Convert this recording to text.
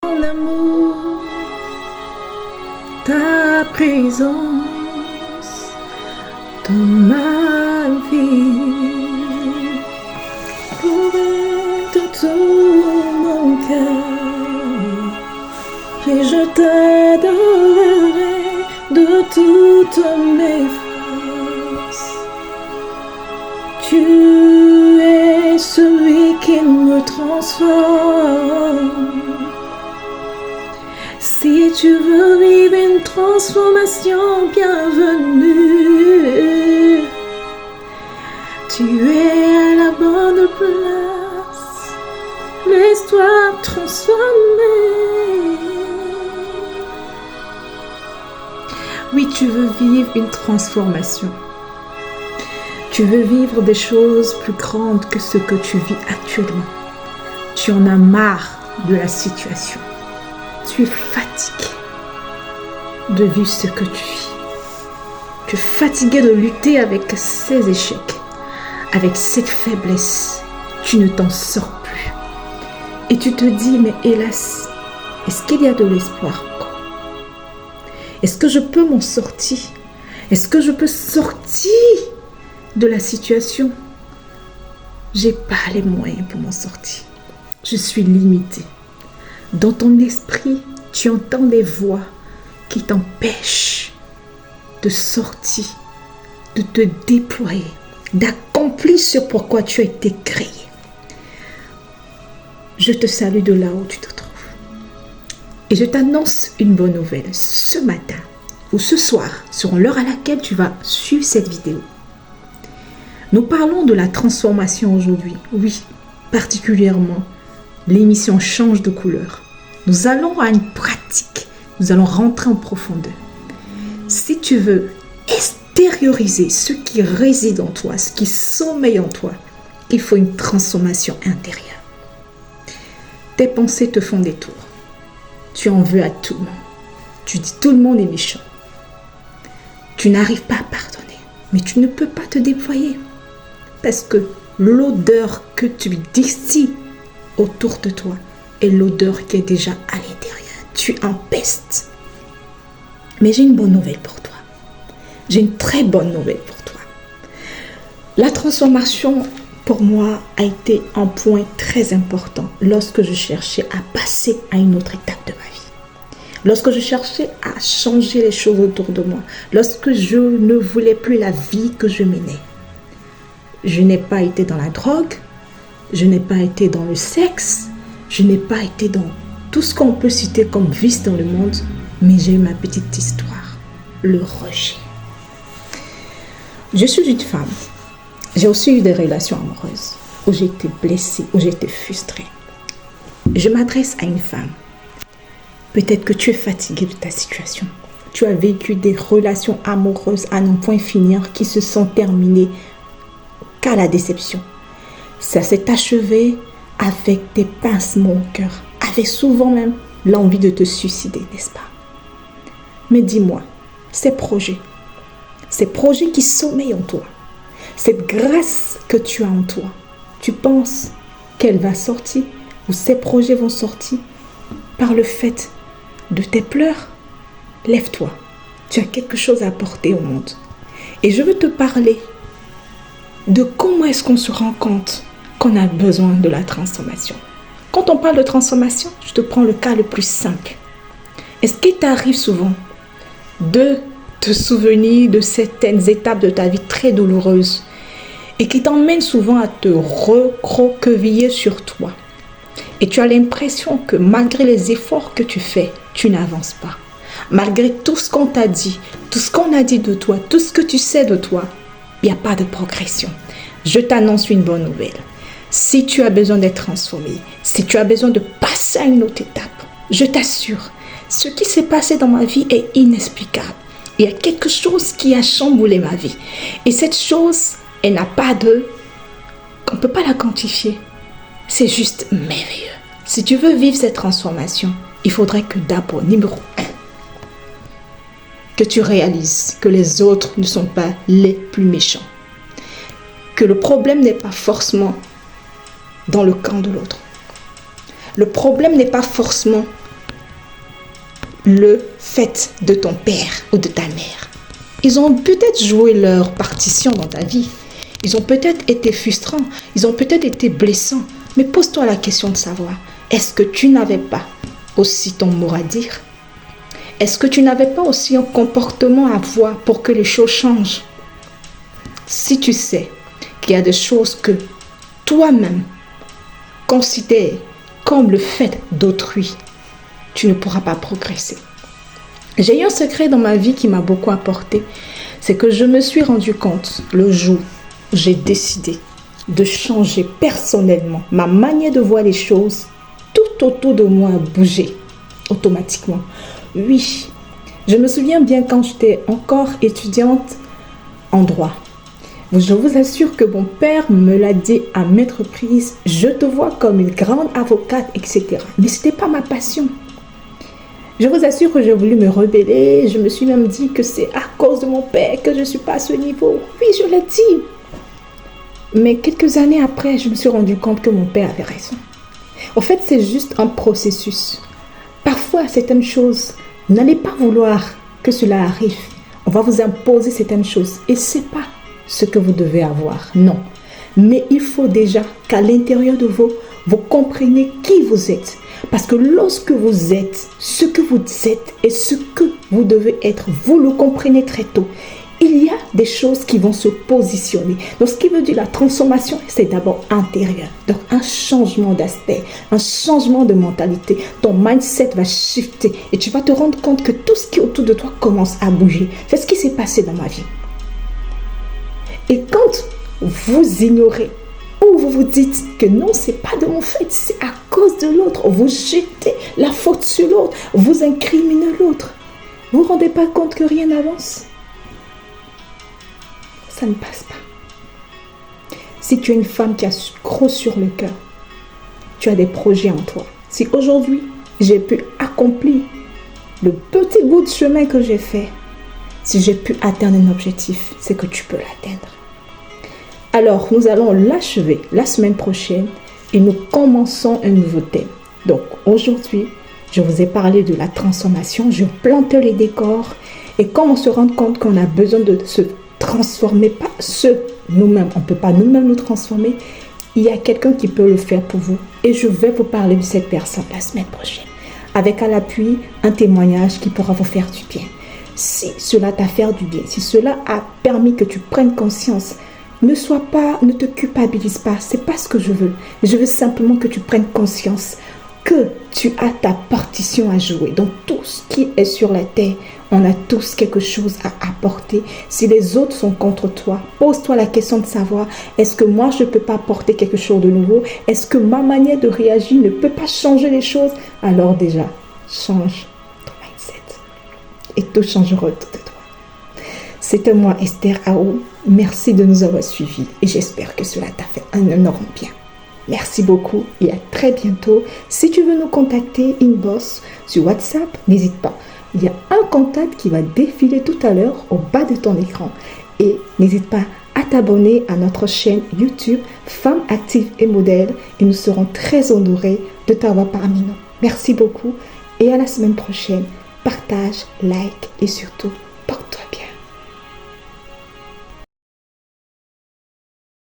Mon amour, ta présence dans ma vie, pourrait de tout mon cœur, et je t'adorerai de toutes mes forces. Tu es celui qui me transforme. Si tu veux vivre une transformation, bienvenue. Tu es à la bonne place. Laisse-toi transformer. Oui, tu veux vivre une transformation. Tu veux vivre des choses plus grandes que ce que tu vis actuellement. Tu en as marre de la situation. Tu es fatigué de vivre ce que tu vis. Tu es fatigué de lutter avec ces échecs, avec cette faiblesse. Tu ne t'en sors plus. Et tu te dis, mais hélas, est-ce qu'il y a de l'espoir encore? Est-ce que je peux m'en sortir? Est-ce que je peux sortir de la situation? J'ai pas les moyens pour m'en sortir. Je suis limitée. Dans ton esprit, tu entends des voix qui t'empêchent de sortir, de te déployer, d'accomplir ce pourquoi tu as été créé. Je te salue de là où tu te trouves. Et je t'annonce une bonne nouvelle. Ce matin ou ce soir, selon l'heure à laquelle tu vas suivre cette vidéo, nous parlons de la transformation aujourd'hui. Oui, particulièrement, l'émission change de couleur. Nous allons à une pratique. Nous allons rentrer en profondeur. Si tu veux extérioriser ce qui réside en toi, ce qui sommeille en toi, il faut une transformation intérieure. Tes pensées te font des tours. Tu en veux à tout le monde. Tu dis tout le monde est méchant. Tu n'arrives pas à pardonner, mais tu ne peux pas te déployer. Parce que l'odeur que tu distilles autour de toi est l'odeur qui est déjà à l'intérieur. Tu empestes. Mais j'ai une bonne nouvelle pour toi. J'ai une très bonne nouvelle pour toi. La transformation, pour moi, a été un point très important lorsque je cherchais à passer à une autre étape de ma vie. Lorsque je cherchais à changer les choses autour de moi. Lorsque je ne voulais plus la vie que je menais. Je n'ai pas été dans la drogue, je n'ai pas été dans le sexe, je n'ai pas été dans tout ce qu'on peut citer comme vice dans le monde, mais j'ai eu ma petite histoire, le rejet. Je suis une femme, j'ai aussi eu des relations amoureuses où j'ai été blessée, où j'ai été frustrée. Je m'adresse à une femme. Peut-être que tu es fatiguée de ta situation. Tu as vécu des relations amoureuses à n'en point finir qui se sont terminées qu'à la déception. Ça s'est achevé avec des pincements au cœur, avec souvent même l'envie de te suicider, n'est-ce pas? Mais dis-moi, ces projets qui sommeillent en toi, cette grâce que tu as en toi, tu penses qu'elle va sortir ou ces projets vont sortir par le fait de tes pleurs? Lève-toi, tu as quelque chose à apporter au monde. Et je veux te parler de comment est-ce qu'on se rend compte qu'on a besoin de la transformation. Quand on parle de transformation, je te prends le cas le plus simple. Est-ce qu'il t'arrive souvent de te souvenir de certaines étapes de ta vie très douloureuses et qui t'emmènent souvent à te recroqueviller sur toi? Et tu as l'impression que malgré les efforts que tu fais, tu n'avances pas. Malgré tout ce qu'on t'a dit, tout ce qu'on a dit de toi, tout ce que tu sais de toi, il n'y a pas de progression. Je t'annonce une bonne nouvelle. Si tu as besoin d'être transformé, si tu as besoin de passer à une autre étape, je t'assure, ce qui s'est passé dans ma vie est inexplicable. Il y a quelque chose qui a chamboulé ma vie. Et cette chose, elle n'a pas de... On ne peut pas la quantifier. C'est juste merveilleux. Si tu veux vivre cette transformation, il faudrait que d'abord, numéro 1, que tu réalises que les autres ne sont pas les plus méchants. Que le problème n'est pas forcément dans le camp de l'autre. Le problème n'est pas forcément le fait de ton père ou de ta mère. Ils ont peut-être joué leur partition dans ta vie. Ils ont peut-être été frustrants. Ils ont peut-être été blessants. Mais pose-toi la question de savoir, est-ce que tu n'avais pas aussi ton mot à dire? Est-ce que tu n'avais pas aussi un comportement à voir pour que les choses changent? Si tu sais qu'il y a des choses que toi-même considères comme le fait d'autrui, tu ne pourras pas progresser. J'ai eu un secret dans ma vie qui m'a beaucoup apporté. C'est que je me suis rendu compte le jour où j'ai décidé de changer personnellement ma manière de voir les choses. Tout autour de moi a bougé automatiquement. Oui, je me souviens bien quand j'étais encore étudiante en droit. Je vous assure que mon père me l'a dit à maintes reprises. Je te vois comme une grande avocate, etc. Mais ce n'était pas ma passion. Je vous assure que j'ai voulu me rebeller. Je me suis même dit que c'est à cause de mon père que je ne suis pas à ce niveau. Oui, je l'ai dit. Mais quelques années après, je me suis rendu compte que mon père avait raison. En fait, c'est juste un processus. Parfois, certaines choses, vous n'allez pas vouloir que cela arrive. On va vous imposer certaines choses. Et ce n'est pas ce que vous devez avoir. Non. Mais il faut déjà qu'à l'intérieur de vous, vous compreniez qui vous êtes. Parce que lorsque vous êtes ce que vous êtes et ce que vous devez être, vous le comprenez très tôt. Il y a des choses qui vont se positionner. Donc, ce qui veut dire la transformation, c'est d'abord intérieur. Donc, un changement d'aspect, un changement de mentalité. Ton mindset va shifter et tu vas te rendre compte que tout ce qui est autour de toi commence à bouger. C'est ce qui s'est passé dans ma vie. Et quand vous ignorez ou vous vous dites que non, c'est pas de mon fait, c'est à cause de l'autre, vous jetez la faute sur l'autre, vous incriminez l'autre, vous ne vous rendez pas compte que rien n'avance? Ça ne passe pas. Si tu es une femme qui a gros sur le cœur, tu as des projets en toi. Si aujourd'hui, j'ai pu accomplir le petit bout de chemin que j'ai fait, si j'ai pu atteindre un objectif, c'est que tu peux l'atteindre. Alors, nous allons l'achever la semaine prochaine et nous commençons un nouveau thème. Donc, aujourd'hui, je vous ai parlé de la transformation. Je plante les décors et quand on se rend compte qu'on a besoin de se transformer, pas nous-mêmes, on ne peut pas nous-mêmes nous transformer, il y a quelqu'un qui peut le faire pour vous. Et je vais vous parler de cette personne la semaine prochaine. Avec à l'appui un témoignage qui pourra vous faire du bien. Si cela t'a fait du bien, si cela a permis que tu prennes conscience, ne te culpabilise pas, c'est pas ce que je veux. Je veux simplement que tu prennes conscience que tu as ta partition à jouer. Donc tout ce qui est sur la terre, on a tous quelque chose à apporter. Si les autres sont contre toi, pose-toi la question de savoir, est-ce que moi je ne peux pas apporter quelque chose de nouveau? Est-ce que ma manière de réagir ne peut pas changer les choses? Alors déjà, change ton mindset et tout changera autour de toi. C'était moi, Esther Aou. Merci de nous avoir suivis et j'espère que cela t'a fait un énorme bien. Merci beaucoup et à très bientôt. Si tu veux nous contacter, inbox sur WhatsApp, n'hésite pas. Il y a un contact qui va défiler tout à l'heure au bas de ton écran. Et n'hésite pas à t'abonner à notre chaîne YouTube Femmes Actives et Modèles et nous serons très honorés de t'avoir parmi nous. Merci beaucoup et à la semaine prochaine. Partage, like et surtout